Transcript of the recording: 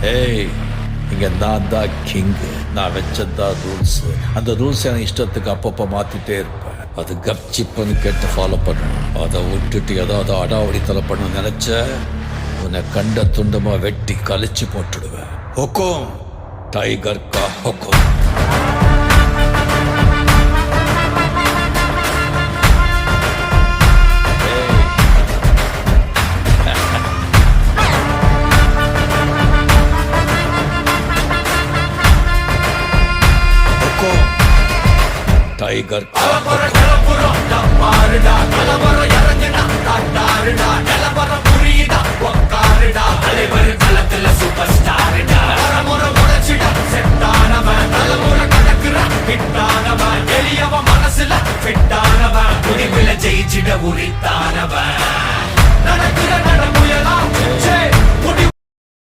ஏய், இங்க நான் தான் கிங்கு. நான் வச்சதான் ரூல்ஸ். அந்த ரூல்ஸ் எனக்கு இஷ்டத்துக்கு அப்பப்போ மாத்திட்டே இருப்பேன். அது கப்சிப்புன்னு கேட்டு ஃபாலோ பண்ணணும். அதை விட்டுட்டு ஏதாவது அடாவடித்தலை பண்ண நினைச்ச உன்னை கண்ட துண்டமா வெட்டி கழிச்சு போட்டுடுவேன். ஹுக்கும், டைகர் கா ஹுக்கும். டைகர் கா ஹுக்கும்.